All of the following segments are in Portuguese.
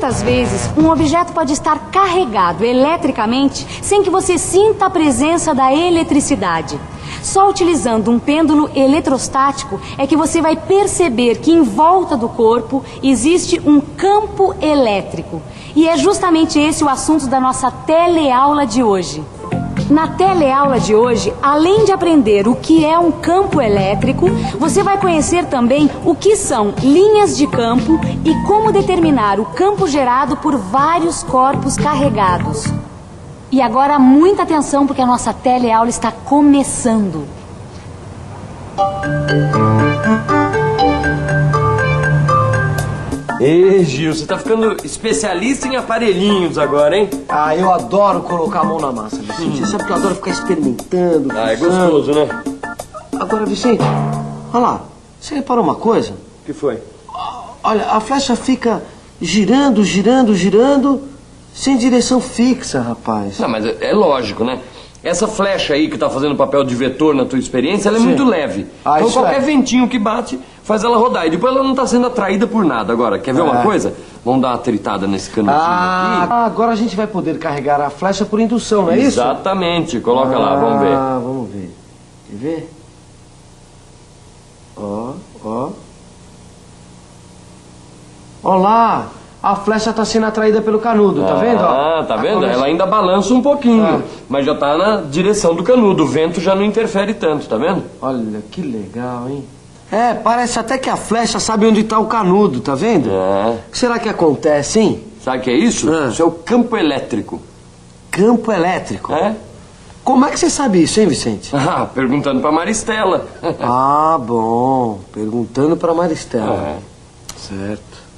Muitas vezes, um objeto pode estar carregado eletricamente sem que você sinta a presença da eletricidade. Só utilizando um pêndulo eletrostático é que você vai perceber que em volta do corpo existe um campo elétrico. E é justamente esse o assunto da nossa teleaula de hoje. Na teleaula de hoje, além de aprender o que é um campo elétrico, você vai conhecer também o que são linhas de campo e como determinar o campo gerado por vários corpos carregados. E agora, muita atenção, porque a nossa teleaula está começando. Ei, Gil, você tá ficando especialista em aparelhinhos agora, hein? Ah, eu adoro colocar a mão na massa, Vicente. Você sabe que eu adoro ficar experimentando. Ah, é gostoso, né? Agora, Vicente, olha lá. Você reparou uma coisa? O que foi? Olha, a flecha fica girando, girando, girando, sem direção fixa, rapaz. Não, mas é lógico, né? Essa flecha aí que tá fazendo papel de vetor na tua experiência, ela é muito leve. Ah, então isso qualquer é. ventinho que bate faz ela rodar. E depois ela não tá sendo atraída por nada. Agora, quer ver uma coisa? Vamos dar uma tritada nesse canudinho aqui. Agora a gente vai poder carregar a flecha por indução, não é isso? Exatamente. Coloca lá, vamos ver. Ah, vamos ver. Quer ver? Ó, ó. Ó lá. A flecha tá sendo atraída pelo canudo, tá vendo? Ah, tá vendo? Ela ainda balança um pouquinho, mas já tá na direção do canudo. O vento já não interfere tanto, tá vendo? Olha, que legal, hein? É, parece até que a flecha sabe onde tá o canudo, tá vendo? É. O que será que acontece, hein? Sabe o que é isso? Isso é o campo elétrico. Campo elétrico? É? Como é que você sabe isso, hein, Vicente? Ah, perguntando pra Maristela. Ah, bom. Perguntando pra Maristela. É. Certo.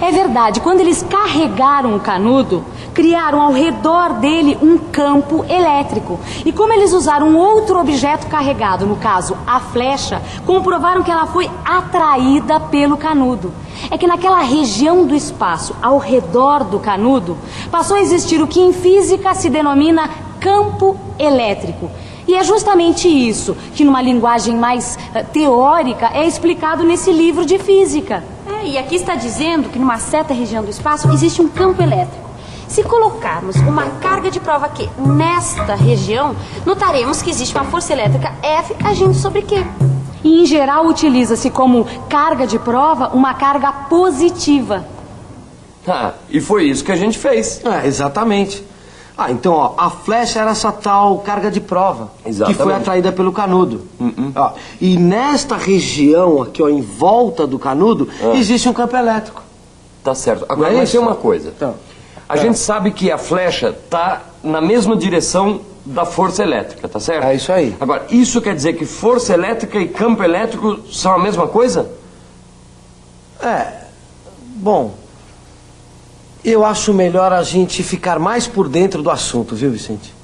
É verdade, quando eles carregaram o canudo, criaram ao redor dele um campo elétrico. E como eles usaram outro objeto carregado, no caso a flecha, comprovaram que ela foi atraída pelo canudo. É que naquela região do espaço, ao redor do canudo, passou a existir o que em física se denomina campo elétrico. E é justamente isso que, numa linguagem mais teórica, é explicado nesse livro de física. E aqui está dizendo que numa certa região do espaço existe um campo elétrico. Se colocarmos uma carga de prova Q nesta região, notaremos que existe uma força elétrica F agindo sobre Q. E, em geral, utiliza-se como carga de prova uma carga positiva. Ah, e foi isso que a gente fez. É, exatamente. Ah, então, ó, a flecha era essa tal carga de prova. Exatamente. Que foi atraída pelo canudo. Ó, e nesta região aqui, ó, em volta do canudo, existe um campo elétrico. Tá certo. Agora, Não é mas isso? tem uma coisa. Então, A gente sabe que a flecha tá na mesma direção da força elétrica, tá certo? É isso aí. Agora, isso quer dizer que força elétrica e campo elétrico são a mesma coisa? Bom, eu acho melhor a gente ficar mais por dentro do assunto, viu, Vicente?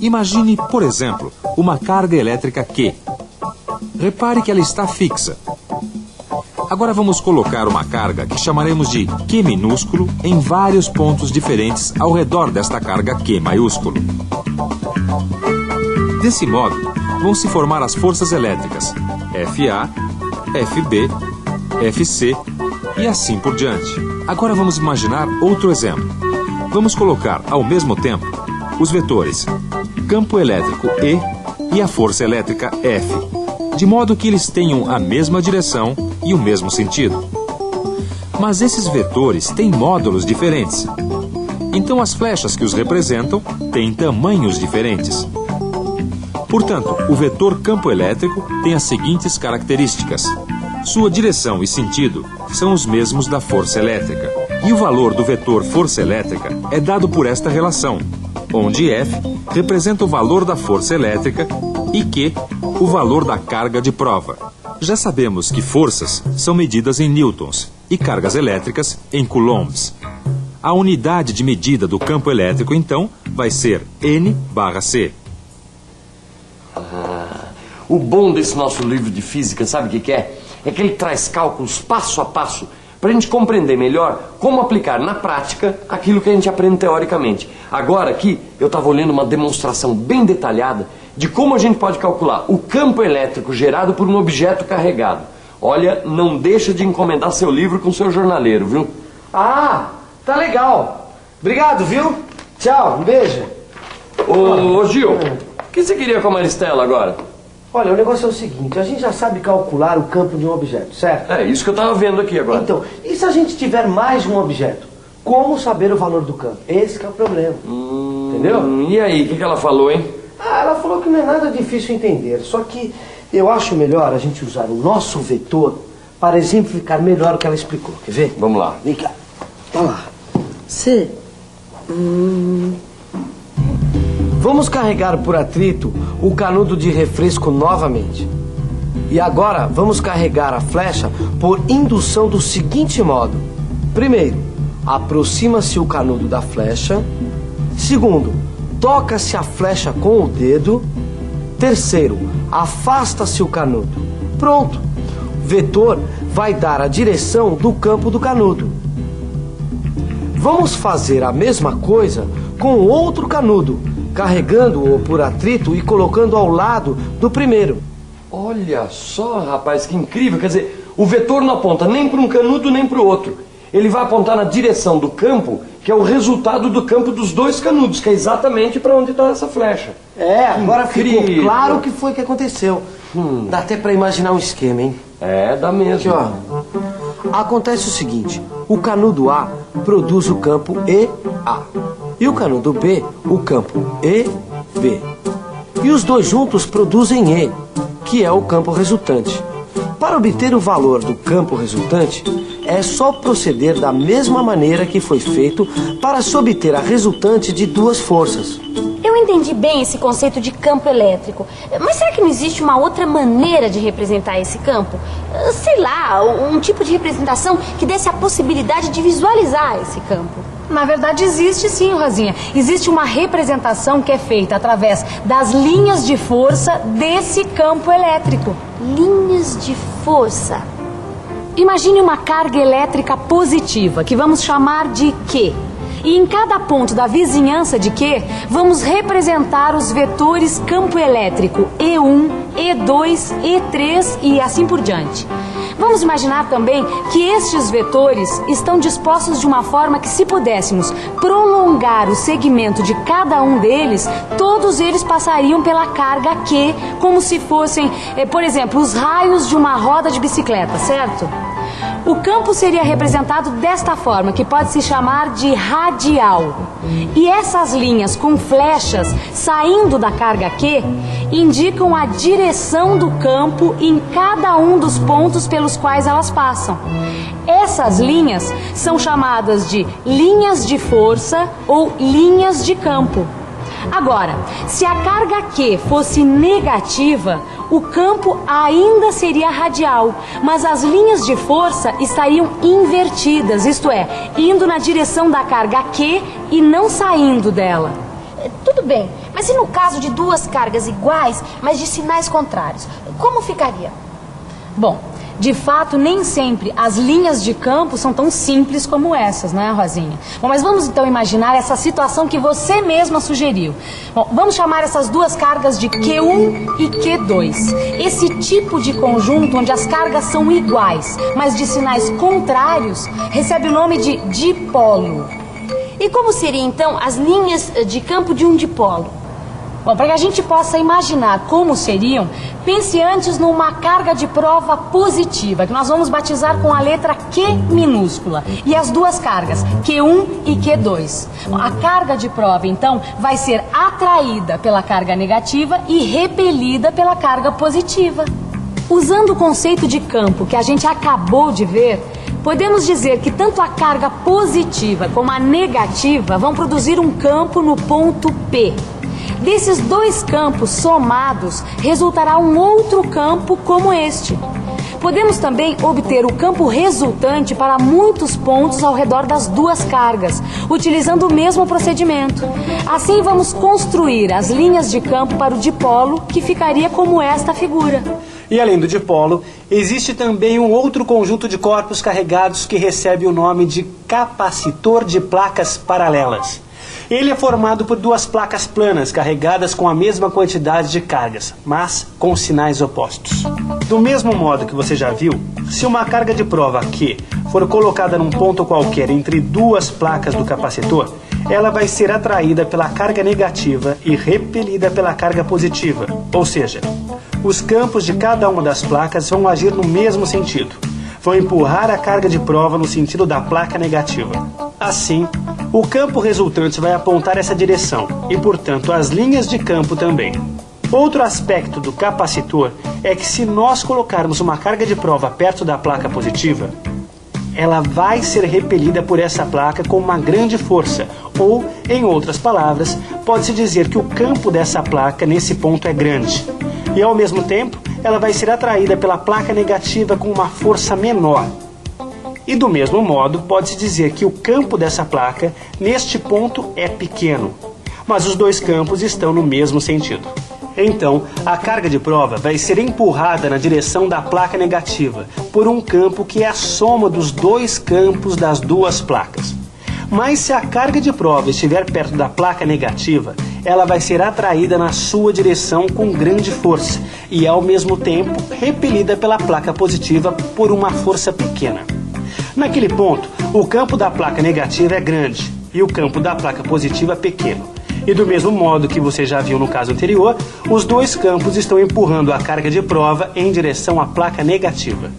Imagine, por exemplo, uma carga elétrica Q. Repare que ela está fixa. Agora vamos colocar uma carga que chamaremos de Q minúsculo em vários pontos diferentes ao redor desta carga Q maiúsculo. Desse modo, vão se formar as forças elétricas FA, FB, FC e assim por diante. Agora vamos imaginar outro exemplo. Vamos colocar ao mesmo tempo os vetores campo elétrico E e a força elétrica F, de modo que eles tenham a mesma direção e o mesmo sentido. Mas esses vetores têm módulos diferentes. Então as flechas que os representam têm tamanhos diferentes. Portanto, o vetor campo elétrico tem as seguintes características. Sua direção e sentido são os mesmos da força elétrica. E o valor do vetor força elétrica é dado por esta relação, onde F representa o valor da força elétrica e Q o valor da carga de prova. Já sabemos que forças são medidas em newtons e cargas elétricas em coulombs. A unidade de medida do campo elétrico, então, vai ser N/C. O bom desse nosso livro de física, sabe o que é? É que ele traz cálculos passo a passo para a gente compreender melhor como aplicar na prática aquilo que a gente aprende teoricamente. Agora aqui, eu estava olhando uma demonstração bem detalhada de como a gente pode calcular o campo elétrico gerado por um objeto carregado. Olha, não deixa de encomendar seu livro com seu jornaleiro, viu? Ah, tá legal. Obrigado, viu? Tchau, um beijo. Ô Gil, o que você queria com a Maristela agora? Olha, o negócio é o seguinte, a gente já sabe calcular o campo de um objeto, certo? É isso que eu tava vendo aqui agora. Então, e se a gente tiver mais de um objeto? Como saber o valor do campo? Esse que é o problema. Entendeu? E aí, o que ela falou, hein? Ah, ela falou que não é nada difícil entender, só que eu acho melhor a gente usar o nosso vetor para exemplificar melhor o que ela explicou. Quer ver? Vamos lá. Vem cá. Olha lá. Vamos carregar por atrito o canudo de refresco novamente. E agora vamos carregar a flecha por indução do seguinte modo. Primeiro, aproxima-se o canudo da flecha. Segundo, toca-se a flecha com o dedo. Terceiro, afasta-se o canudo. Pronto. O vetor vai dar a direção do campo do canudo. Vamos fazer a mesma coisa com outro canudo, carregando-o por atrito e colocando ao lado do primeiro. Olha só, rapaz, que incrível. Quer dizer, o vetor não aponta nem para um canudo nem para o outro. Ele vai apontar na direção do campo, que é o resultado do campo dos dois canudos, que é exatamente para onde está essa flecha. É, agora incrível. Ficou claro o que foi que aconteceu. Dá até para imaginar um esquema, hein? É, dá mesmo. Aqui, ó. Acontece o seguinte, o canudo A produz o campo EA e o canudo B o campo EB. E os dois juntos produzem E, que é o campo resultante. Para obter o valor do campo resultante, é só proceder da mesma maneira que foi feito para se obter a resultante de duas forças. Eu entendi bem esse conceito de campo elétrico, mas será que não existe uma outra maneira de representar esse campo? Sei lá, um tipo de representação que desse a possibilidade de visualizar esse campo. Na verdade existe sim, Rosinha. Existe uma representação que é feita através das linhas de força desse campo elétrico. Linhas de força. Imagine uma carga elétrica positiva, que vamos chamar de Q. E em cada ponto da vizinhança de Q, vamos representar os vetores campo elétrico E1, E2, E3 e assim por diante. Vamos imaginar também que estes vetores estão dispostos de uma forma que, se pudéssemos prolongar o segmento de cada um deles, todos eles passariam pela carga Q, como se fossem, por exemplo, os raios de uma roda de bicicleta, certo? O campo seria representado desta forma, que pode se chamar de radial. E essas linhas com flechas saindo da carga Q indicam a direção do campo em cada um dos pontos pelos quais elas passam. Essas linhas são chamadas de linhas de força ou linhas de campo. Agora, se a carga Q fosse negativa, o campo ainda seria radial, mas as linhas de força estariam invertidas, isto é, indo na direção da carga Q e não saindo dela. Tudo bem, mas e no caso de duas cargas iguais, mas de sinais contrários? Como ficaria? Bom, de fato, nem sempre as linhas de campo são tão simples como essas, né, Rosinha? Bom, mas vamos então imaginar essa situação que você mesma sugeriu. Bom, vamos chamar essas duas cargas de Q1 e Q2. Esse tipo de conjunto onde as cargas são iguais, mas de sinais contrários, recebe o nome de dipolo. E como seriam então as linhas de campo de um dipolo? Bom, para que a gente possa imaginar como seriam, pense antes numa carga de prova positiva, que nós vamos batizar com a letra Q minúscula, e as duas cargas, Q1 e Q2. Bom, a carga de prova, então, vai ser atraída pela carga negativa e repelida pela carga positiva. Usando o conceito de campo que a gente acabou de ver, podemos dizer que tanto a carga positiva como a negativa vão produzir um campo no ponto P. Desses dois campos somados, resultará um outro campo como este. Podemos também obter o campo resultante para muitos pontos ao redor das duas cargas, utilizando o mesmo procedimento. Assim, vamos construir as linhas de campo para o dipolo, que ficaria como esta figura. E além do dipolo, existe também um outro conjunto de corpos carregados que recebe o nome de capacitor de placas paralelas. Ele é formado por duas placas planas carregadas com a mesma quantidade de cargas, mas com sinais opostos. Do mesmo modo que você já viu, se uma carga de prova Q for colocada num ponto qualquer entre duas placas do capacitor, ela vai ser atraída pela carga negativa e repelida pela carga positiva, ou seja, os campos de cada uma das placas vão agir no mesmo sentido. Vão empurrar a carga de prova no sentido da placa negativa. Assim, o campo resultante vai apontar essa direção e, portanto, as linhas de campo também. Outro aspecto do capacitor é que se nós colocarmos uma carga de prova perto da placa positiva, ela vai ser repelida por essa placa com uma grande força, ou, em outras palavras, pode-se dizer que o campo dessa placa nesse ponto é grande. E, ao mesmo tempo, ela vai ser atraída pela placa negativa com uma força menor. E, do mesmo modo, pode-se dizer que o campo dessa placa, neste ponto, é pequeno. Mas os dois campos estão no mesmo sentido. Então, a carga de prova vai ser empurrada na direção da placa negativa por um campo que é a soma dos dois campos das duas placas. Mas se a carga de prova estiver perto da placa negativa, ela vai ser atraída na sua direção com grande força e, ao mesmo tempo, repelida pela placa positiva por uma força pequena. Naquele ponto, o campo da placa negativa é grande e o campo da placa positiva é pequeno. E do mesmo modo que você já viu no caso anterior, os dois campos estão empurrando a carga de prova em direção à placa negativa.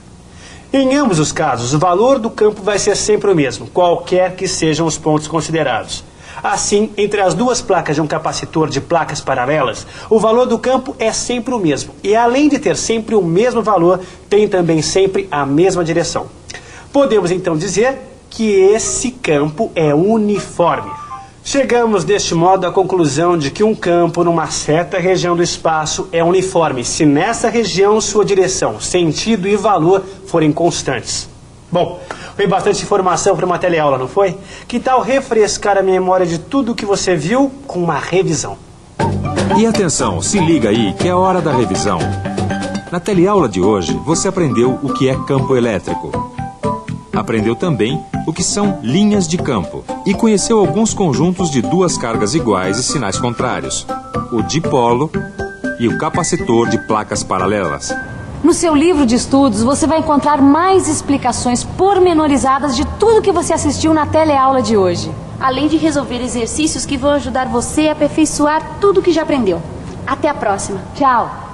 Em ambos os casos, o valor do campo vai ser sempre o mesmo, qualquer que sejam os pontos considerados. Assim, entre as duas placas de um capacitor de placas paralelas, o valor do campo é sempre o mesmo. E além de ter sempre o mesmo valor, tem também sempre a mesma direção. Podemos então dizer que esse campo é uniforme. Chegamos deste modo à conclusão de que um campo numa certa região do espaço é uniforme se nessa região sua direção, sentido e valor forem constantes. Bom, foi bastante informação para uma teleaula, não foi? Que tal refrescar a memória de tudo que você viu com uma revisão? E atenção, se liga aí que é hora da revisão. Na teleaula de hoje, você aprendeu o que é campo elétrico. Aprendeu também o que são linhas de campo e conheceu alguns conjuntos de duas cargas iguais e sinais contrários, o dipolo e o capacitor de placas paralelas. No seu livro de estudos, você vai encontrar mais explicações pormenorizadas de tudo que você assistiu na teleaula de hoje. Além de resolver exercícios que vão ajudar você a aperfeiçoar tudo que já aprendeu. Até a próxima. Tchau!